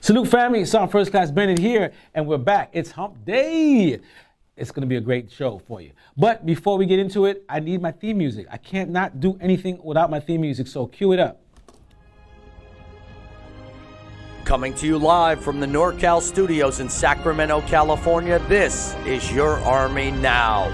Salute family, Sergeant First Class Bennett here, and we're back. It's hump day. It's gonna be a great show for you. But before we get into it, I need my theme music. I can't not do anything without my theme music, so cue it up. Coming to you live from the NorCal studios in Sacramento, California, this is Your Army Now.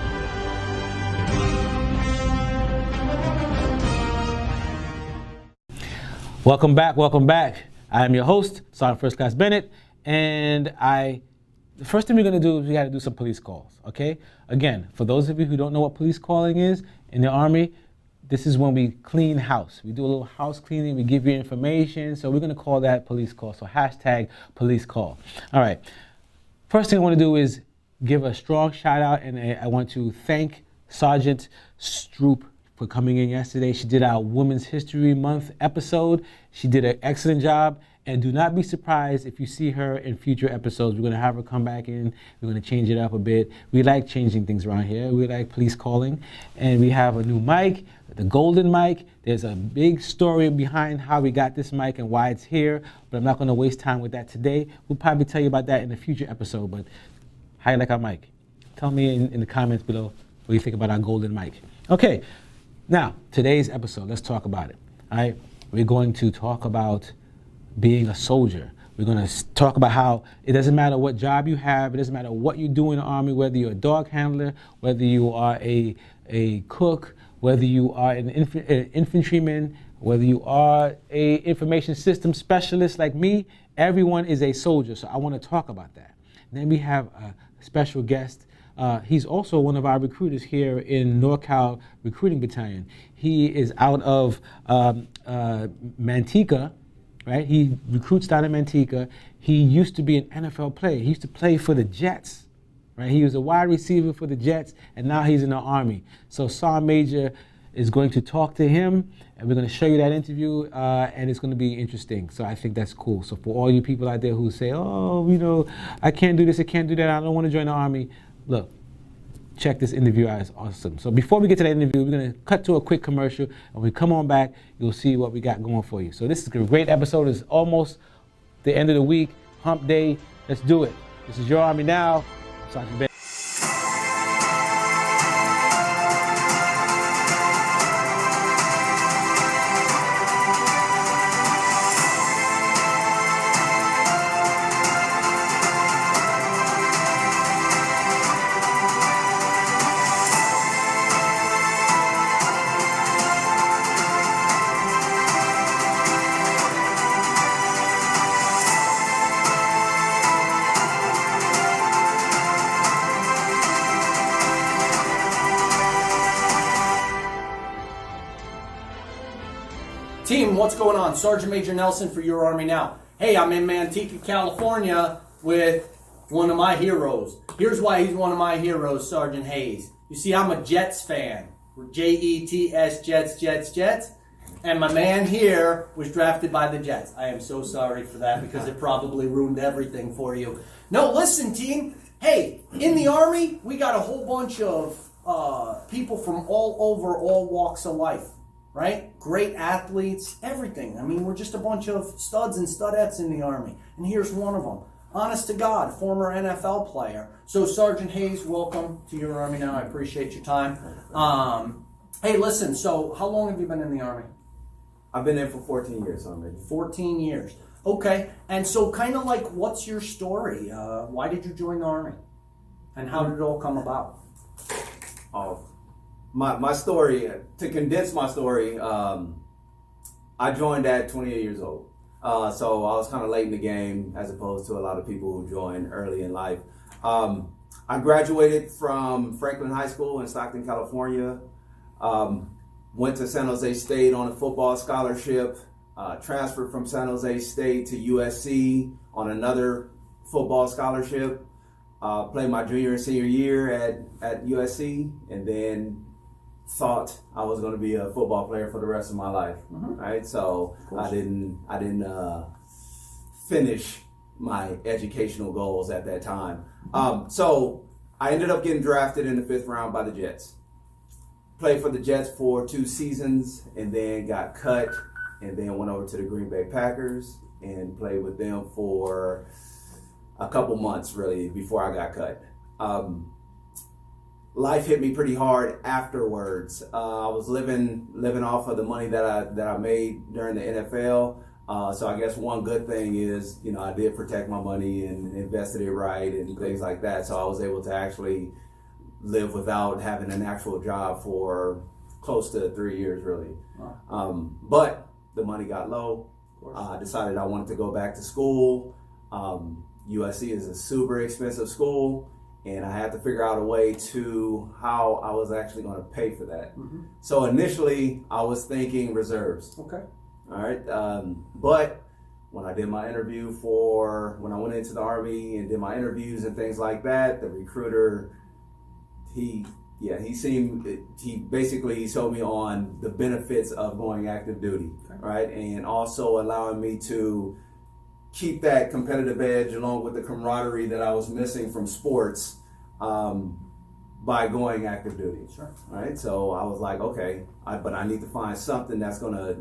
Welcome back, welcome back. I am your host, Sergeant First Class Bennett, and the first thing we're gonna do is we gotta do some police calls, okay? Again, for those of you who don't know what police calling is in the Army, this is when we clean house. We do a little house cleaning, we give you information, so we're gonna call that police call, so hashtag police call. All right, first thing I wanna do is give a strong shout out, and I want to thank Sergeant Stroop for coming in yesterday. She did our Women's History Month episode. She did an excellent job, and do not be surprised if you see her in future episodes. We're gonna have her come back in. We're gonna change it up a bit. We like changing things around here. We like police calling, and we have a new mic, the golden mic. There's a big story behind how we got this mic and why it's here, but I'm not gonna waste time with that today. We'll probably tell you about that in a future episode, but how you like our mic? Tell me in the comments below what you think about our golden mic. Okay. Now, today's episode, let's talk about it, all right? We're going to talk about being a soldier. We're going to talk about how it doesn't matter what job you have, it doesn't matter what you do in the Army, whether you're a dog handler, whether you are a cook, whether you are an infantryman, whether you are a information system specialist like me, everyone is a soldier, so I want to talk about that. And then we have a special guest. He's also one of our recruiters here in NorCal Recruiting Battalion. He is out of Manteca, right? He recruits down in Manteca. He used to be an NFL player. He used to play for the Jets, right? He was a wide receiver for the Jets, and now he's in the Army. So Sergeant Major is going to talk to him, and we're going to show you that interview, and it's going to be interesting. So I think that's cool. So for all you people out there who say, oh, you know, I can't do this, I can't do that, I don't want to join the Army, look, check this interview out, it's awesome. So before we get to that interview, we're gonna cut to a quick commercial, and when we come on back, you'll see what we got going for you. So this is a great episode. It's almost the end of the week, hump day. Let's do it. This is Your Army Now. Sergeant Ben. Team, what's going on? Sergeant Major Nelson for Your Army Now. Hey, I'm in Manteca, California with one of my heroes. Here's why he's one of my heroes, Sergeant Hayes. You see, I'm a Jets fan. We're Jets, Jets. And my man here was drafted by the Jets. I am so sorry for that because it probably ruined everything for you. No, listen, team. Hey, in the Army, we got a whole bunch of people from all over, all walks of life. Right? Great athletes, everything. I mean, we're just a bunch of studs and studettes in the Army. And here's one of them. Honest to God, former NFL player. So Sergeant Hayes, welcome to Your Army Now. I appreciate your time. Hey, listen, so how long have you been in the Army? I've been in for 14 years already. 14 years. Okay. And so kind of like, what's your story? Why did you join the Army? And how did it all come about? My story, to condense my story, I joined at 28 years old. So I was kind of late in the game as opposed to a lot of people who join early in life. I graduated from Franklin High School in Stockton, California. Went to San Jose State on a football scholarship. Transferred from San Jose State to USC on another football scholarship. Played my junior and senior year at USC, and then thought I was going to be a football player for the rest of my life. Right? So I didn't finish my educational goals at that time. So I ended up getting drafted in the 5th round by the Jets. Played for the Jets for 2 seasons and then got cut and then went over to the Green Bay Packers and played with them for a couple months really before I got cut. Life hit me pretty hard afterwards. I was living off of the money that I made during the NFL. So I guess one good thing is, I did protect my money and invested it right and things like that. So I was able to actually live without having an actual job for close to 3 years, really. But the money got low. I decided I wanted to go back to school. USC is a super expensive school, and I had to figure out a way to how I was actually going to pay for that. So initially, I was thinking reserves. Okay. All right. But when I did my interview when I went into the Army and did my interviews and things like that, the recruiter, he basically sold me on the benefits of going active duty, right? And also allowing me to keep that competitive edge along with the camaraderie that I was missing from sports by going active duty. Sure. Right. So I was like, okay, but I need to find something that's gonna,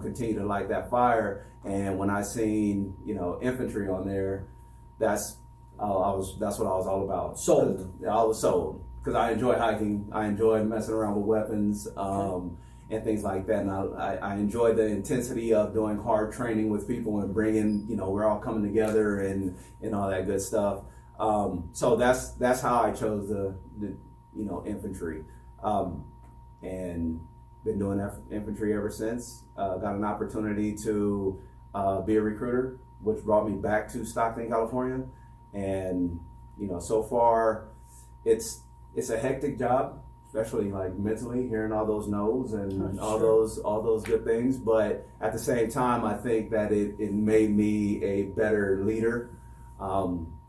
continue to light that fire. And when I seen, infantry on there, that's what I was all about. Sold. I was sold because I enjoy hiking. I enjoy messing around with weapons. And things like that. And I enjoy the intensity of doing hard training with people and bringing, we're all coming together and all that good stuff. So that's how I chose the infantry, and been doing infantry ever since. Got an opportunity to be a recruiter, which brought me back to Stockton, California. And, so far it's a hectic job, especially like mentally, hearing all those no's and all those good things. But at the same time, I think that it made me a better leader.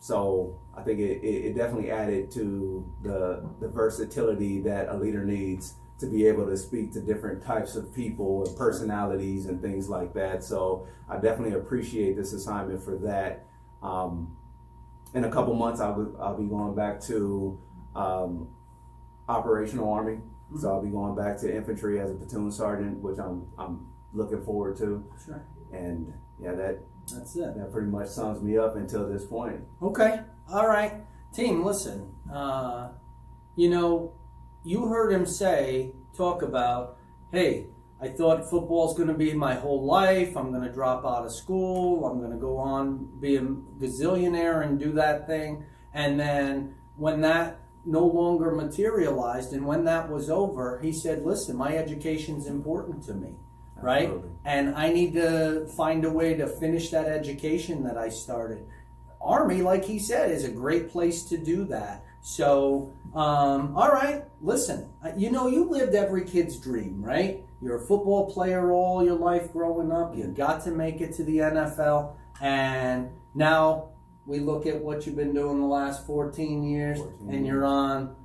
So I think it definitely added to the versatility that a leader needs to be able to speak to different types of people and personalities and things like that. So I definitely appreciate this assignment for that. In a couple months, I'll be going back to operational Army. So I'll be going back to infantry as a platoon sergeant, which I'm looking forward to. Sure. And yeah, that's it. That pretty much sums me up until this point. Okay. All right. Team, listen. You heard him talk about, hey, I thought football's going to be my whole life. I'm going to drop out of school. I'm going to go on, be a gazillionaire and do that thing. And then when that no longer materialized and when that was over, he said, listen, my education's important to me, right? Absolutely. And I need to find a way to finish that education that I started. Army, like he said, is a great place to do that. So, all right, listen, you lived every kid's dream, right? You're a football player all your life growing up. You got to make it to the NFL. And now we look at what you've been doing the last 14 years, and you're on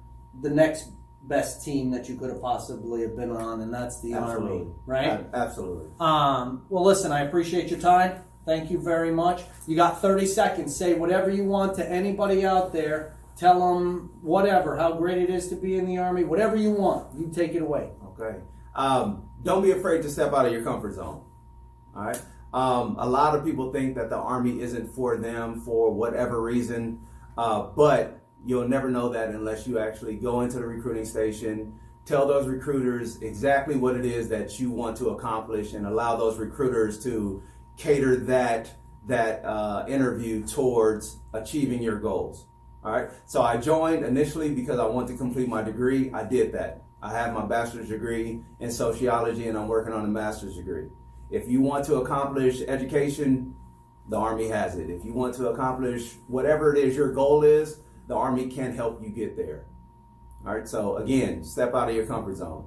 the next best team that you could have possibly have been on, and that's the Army, right? Absolutely. Well, listen, I appreciate your time. Thank you very much. You got 30 seconds. Say whatever you want to anybody out there. Tell them whatever, how great it is to be in the Army, whatever you want. You take it away. Okay. Don't be afraid to step out of your comfort zone. All right. A lot of people think that the Army isn't for them for whatever reason, but you'll never know that unless you actually go into the recruiting station, tell those recruiters exactly what it is that you want to accomplish, and allow those recruiters to cater that interview towards achieving your goals. All right. So I joined initially because I wanted to complete my degree. I did that. I have my bachelor's degree in sociology, and I'm working on a master's degree. If you want to accomplish education, the Army has it. If you want to accomplish whatever it is your goal is, the Army can help you get there. All right. So again, step out of your comfort zone.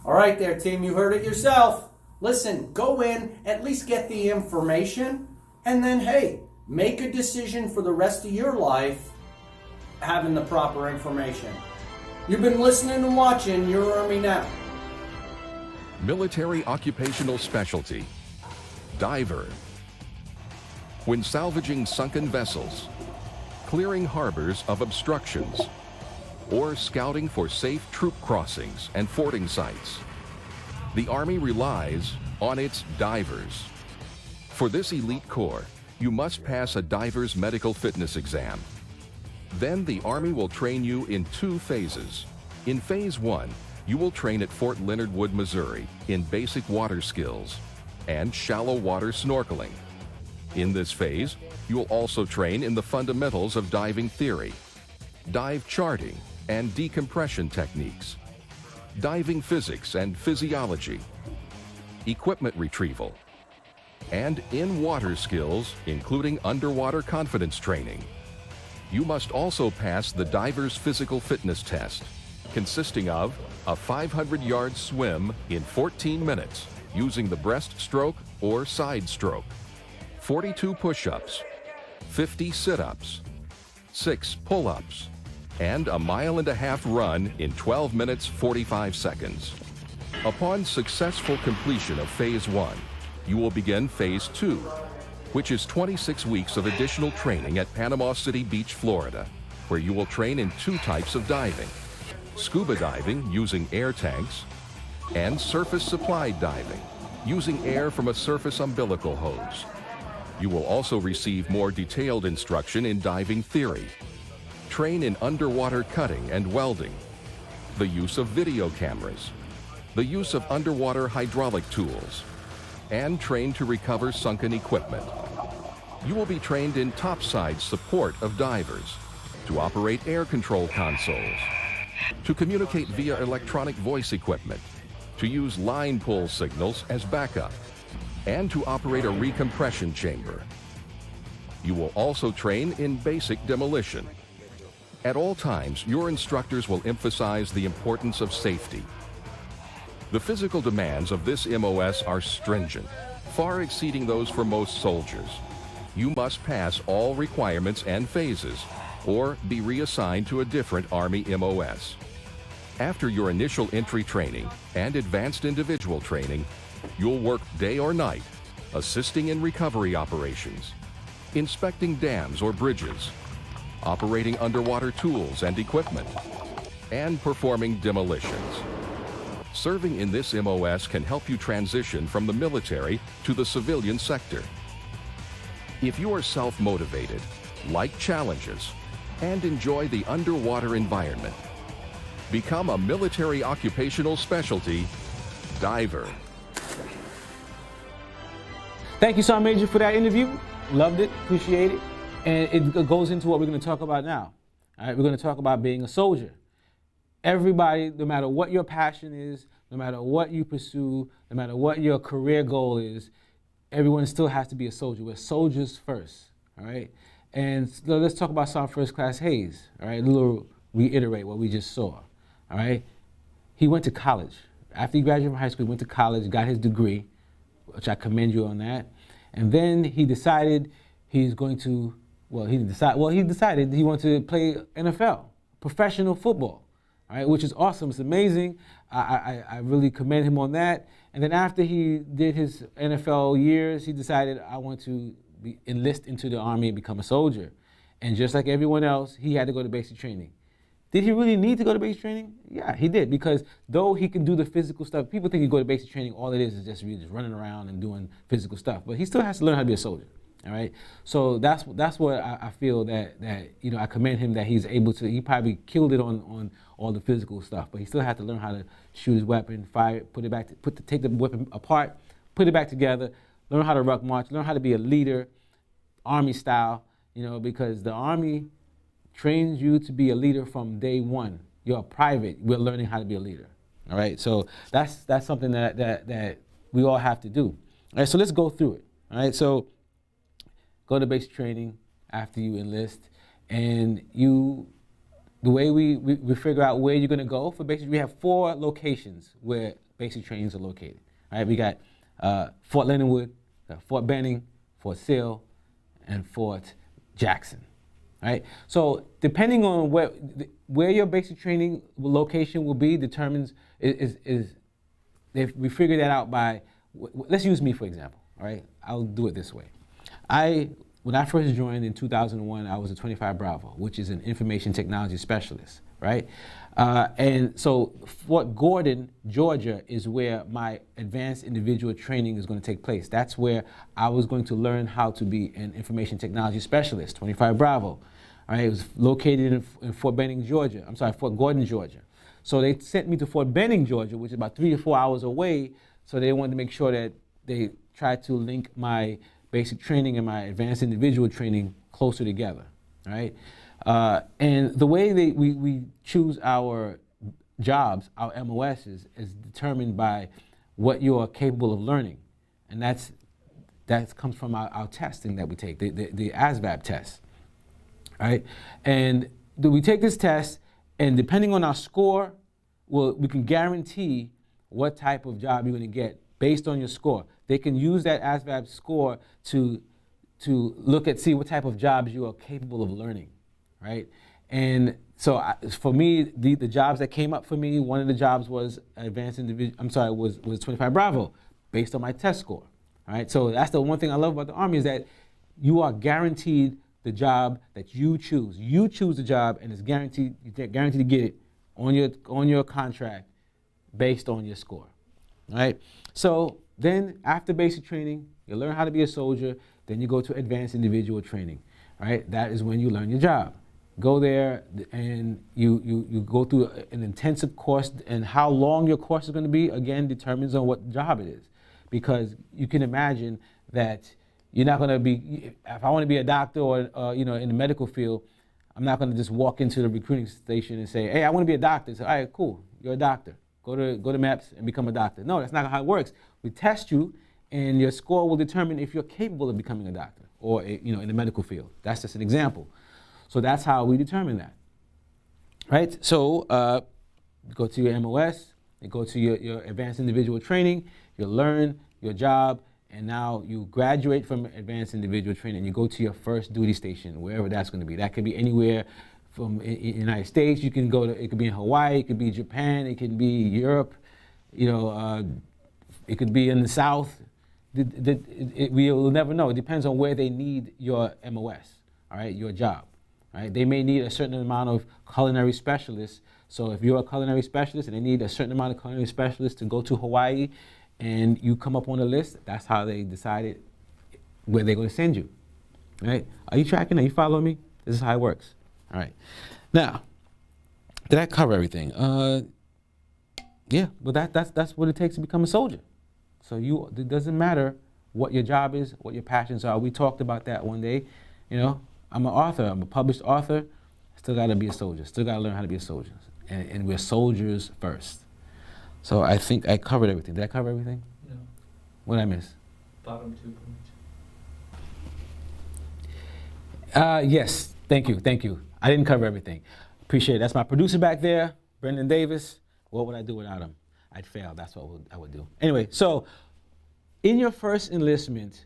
All right there, team. You heard it yourself. Listen, go in, at least get the information, and then, hey, make a decision for the rest of your life having the proper information. You've been listening and watching Your Army Now. Military occupational specialty, diver. When salvaging sunken vessels, clearing harbors of obstructions, or scouting for safe troop crossings and forting sites, the Army relies on its divers. For this elite corps, you must pass a diver's medical fitness exam. Then the Army will train you in 2 phases. In Phase 1, you will train at Fort Leonard Wood, Missouri in basic water skills and shallow water snorkeling. In this phase, you will also train in the fundamentals of diving theory, dive charting and decompression techniques, diving physics and physiology, equipment retrieval, and in-water skills, including underwater confidence training. You must also pass the diver's physical fitness test, consisting of a 500-yard swim in 14 minutes using the breaststroke or side stroke, 42 push-ups, 50 sit-ups, 6 pull-ups, and a 1.5 mile run in 12 minutes 45 seconds. Upon successful completion of Phase 1, you will begin Phase 2, which is 26 weeks of additional training at Panama City Beach, Florida, where you will train in 2 types of diving: scuba diving using air tanks and surface supplied diving using air from a surface umbilical hose. You will also receive more detailed instruction in diving theory, train in underwater cutting and welding, the use of video cameras, the use of underwater hydraulic tools, and train to recover sunken equipment. You will be trained in topside support of divers, to operate air control consoles, to communicate via electronic voice equipment, to use line pull signals as backup, and to operate a recompression chamber. You will also train in basic demolition. At all times, your instructors will emphasize the importance of safety. The physical demands of this MOS are stringent, far exceeding those for most soldiers. You must pass all requirements and phases, or be reassigned to a different Army MOS. After your initial entry training and advanced individual training, you'll work day or night, assisting in recovery operations, inspecting dams or bridges, operating underwater tools and equipment, and performing demolitions. Serving in this MOS can help you transition from the military to the civilian sector. If you are self-motivated, like challenges, and enjoy the underwater environment, become a military occupational specialty diver. Thank you, Sergeant Major, for that interview. Loved it, appreciate it. And it goes into what we're going to talk about now. All right, we're going to talk about being a soldier. Everybody, no matter what your passion is, no matter what you pursue, no matter what your career goal is, everyone still has to be a soldier. We're soldiers first, all right? And so let's talk about Sergeant First Class Hayes, all right? A little reiterate what we just saw, all right? He went to college. After he graduated from high school, he went to college, got his degree, which I commend you on that. And then he decided he's going to, he decided he wanted to play NFL, professional football. All right, which is awesome. It's amazing. I really commend him on that. And then after he did his NFL years, he decided, I want to enlist into the Army and become a soldier. And just like everyone else, he had to go to basic training. Did he really need to go to basic training? Yeah, he did, because though he can do the physical stuff, people think you go to basic training, all it is just really just running around and doing physical stuff. But he still has to learn how to be a soldier. All right, so that's what I feel that I commend him that he's able to. He probably killed it on all the physical stuff, but he still had to learn how to shoot his weapon, fire it, put it back, take the weapon apart, put it back together, learn how to ruck march, learn how to be a leader, Army style. Because the Army trains you to be a leader from day one. You're a private. We're learning how to be a leader. All right, so that's something that we all have to do. All right, so let's go through it. All right, so go to basic training after you enlist, and the way we figure out where you're going to go for basic, we have 4 locations where basic trainings are located. All right, we got Fort Leonard Wood, Fort Benning, Fort Sill, and Fort Jackson. All right, so depending on where your basic training location will be determines we figure that out by, let's use me for example. All right, I'll do it this way. When I first joined in 2001, I was a 25 Bravo, which is an information technology specialist. right? And so Fort Gordon, Georgia is where my advanced individual training is going to take place. That's where I was going to learn how to be an information technology specialist, 25 Bravo. All right, it was located in Fort Gordon, Georgia. So they sent me to Fort Benning, Georgia, which is about 3 to 4 hours away. So they wanted to make sure that they tried to link my basic training and my advanced individual training closer together, right? And the way we choose our jobs, our MOSs, is determined by what you are capable of learning. And that comes from our testing that we take, the ASVAB test, right? And we take this test, and depending on our score, we can guarantee what type of job you're going to get based on your score. They can use that ASVAB score to see what type of jobs you are capable of learning, right? And so for me, the jobs that came up for me, one of the jobs was was 25 Bravo, based on my test score, all right? So that's the one thing I love about the Army, is that you are guaranteed the job that you choose. You choose the job, and it's guaranteed, you're guaranteed to get it on your contract based on your score, all right? So then after basic training, you learn how to be a soldier, then you go to advanced individual training, right? That is when you learn your job. Go there and you go through an intensive course, and how long your course is going to be, again, determines on what job it is. Because you can imagine that you're not going to be, if I want to be a doctor or in the medical field, I'm not going to just walk into the recruiting station and say, hey, I want to be a doctor. Say, all right, cool, you're a doctor. Go to MEPS and become a doctor. No, that's not how it works. We test you, and your score will determine if you're capable of becoming a doctor or in the medical field. That's just an example. So that's how we determine that, right? So you go to your MOS, you go to your advanced individual training, you learn your job, and now you graduate from advanced individual training, and you go to your first duty station, wherever that's going to be. That could be anywhere from in the United States. You can go to, it could be in Hawaii, it could be Japan, it could be Europe, it could be in the South. We will never know. It depends on where they need your MOS, all right, your job. Right? They may need a certain amount of culinary specialists. So if you're a culinary specialist and they need a certain amount of culinary specialists to go to Hawaii, and you come up on the list, that's how they decided where they're going to send you. Right? Are you tracking? Are you following me? This is how it works. All right. Now, did I cover everything? Yeah. Well, that's what it takes to become a soldier. So it doesn't matter what your job is, what your passions are. We talked about that one day. I'm an author, I'm a published author, still gotta be a soldier, still gotta learn how to be a soldier. And we're soldiers first. So I think I covered everything. Did I cover everything? No. What did I miss? Bottom 2 points. Yes, thank you. I didn't cover everything. Appreciate it. That's my producer back there, Brendan Davis. What would I do without him? I'd fail, that's what I would do. Anyway, so in your first enlistment,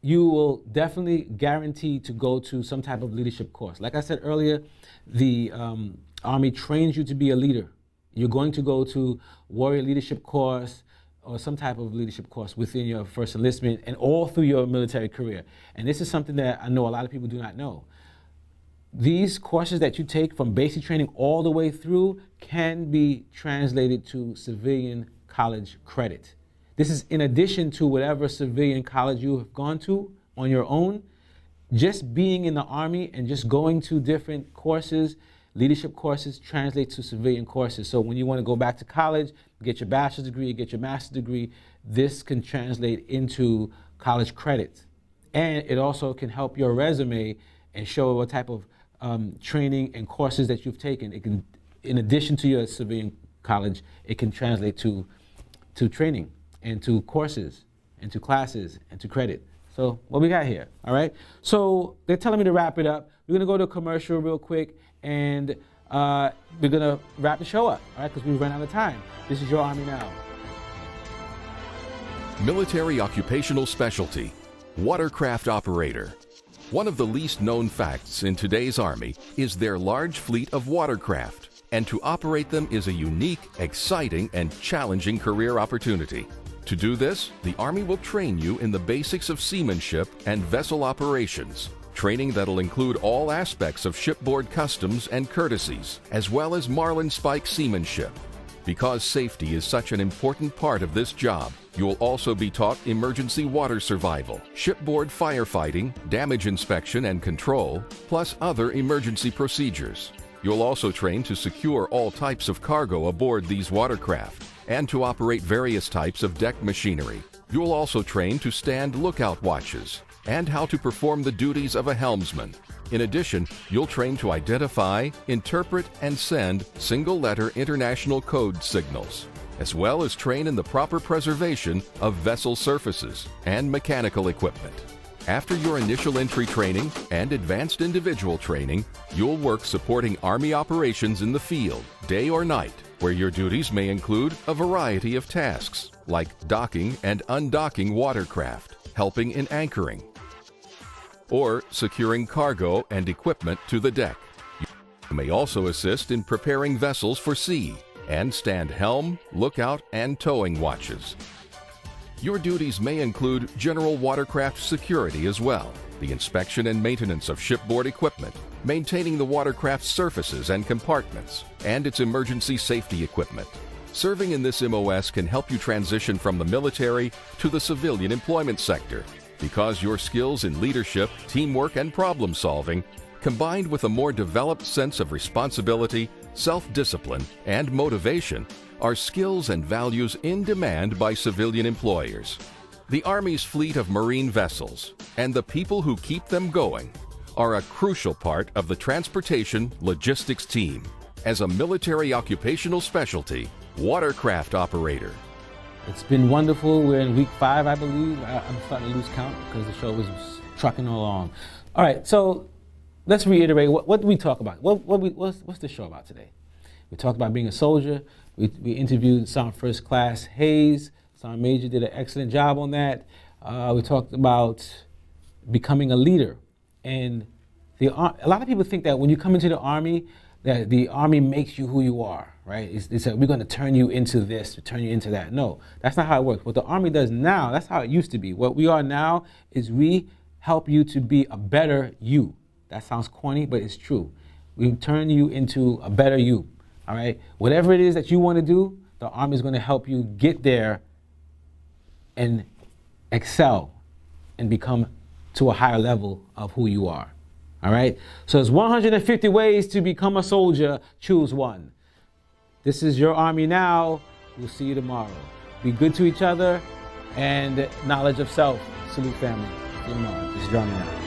you will definitely guarantee to go to some type of leadership course. Like I said earlier, the Army trains you to be a leader. You're going to go to warrior leadership course or some type of leadership course within your first enlistment and all through your military career. And this is something that I know a lot of people do not know. These courses that you take from basic training all the way through can be translated to civilian college credit. This is in addition to whatever civilian college you have gone to on your own. Just being in the Army and just going to different courses, leadership courses, translates to civilian courses. So when you want to go back to college, get your bachelor's degree, get your master's degree, this can translate into college credits. And it also can help your resume and show what type of training and courses that you've taken. It can, in addition to your civilian college, it can translate to training and to courses and to classes and to credit. So what we got here, all right? So they're telling me to wrap it up. We're gonna go to a commercial real quick, and we're gonna wrap the show up, all right? Because we've run out of time. This is Your Army Now. Military occupational specialty, watercraft operator. One of the least known facts in today's Army is their large fleet of watercraft, and to operate them is a unique, exciting, and challenging career opportunity. To do this, the Army will train you in the basics of seamanship and vessel operations, Training that'll include all aspects of shipboard customs and courtesies, as well as marlin spike seamanship. Because safety is such an important part of this job, you'll also be taught emergency water survival, shipboard firefighting, damage inspection and control, plus other emergency procedures. You'll also train to secure all types of cargo aboard these watercraft and to operate various types of deck machinery. You'll also train to stand lookout watches and how to perform the duties of a helmsman. In addition, you'll train to identify, interpret, and send single-letter international code signals, as well as train in the proper preservation of vessel surfaces and mechanical equipment. After your initial entry training and advanced individual training, you'll work supporting Army operations in the field, day or night, where your duties may include a variety of tasks, like docking and undocking watercraft, helping in anchoring, or securing cargo and equipment to the deck. You may also assist in preparing vessels for sea and stand helm, lookout, and towing watches. Your duties may include general watercraft security as well, the inspection and maintenance of shipboard equipment, maintaining the watercraft's surfaces and compartments, and its emergency safety equipment. Serving in this MOS can help you transition from the military to the civilian employment sector, because your skills in leadership, teamwork, and problem solving, combined with a more developed sense of responsibility, self-discipline, and motivation, are skills and values in demand by civilian employers. The Army's fleet of marine vessels and the people who keep them going are a crucial part of the transportation logistics team. As a military occupational specialty, watercraft operator. It's been wonderful. We're in week 5, I believe. I'm starting to lose count because the show was trucking along. All right, so let's reiterate. What did we talk about? What's the show about today? We talked about being a soldier. We interviewed Sergeant First Class Hayes. Sergeant Major did an excellent job on that. We talked about becoming a leader. And a lot of people think that when you come into the Army, that the Army makes you who you are, right? It's like, we're going to turn you into this, turn you into that. No, that's not how it works. What the Army does now, that's how it used to be. What we are now is we help you to be a better you. That sounds corny, but it's true. We turn you into a better you, all right? Whatever it is that you want to do, the Army is going to help you get there and excel and become to a higher level of who you are. All right? So there's 150 ways to become a soldier. Choose one. This is your Army Now. We'll see you tomorrow. Be good to each other and knowledge of self. Salute, family. See you tomorrow. This is your Army Now.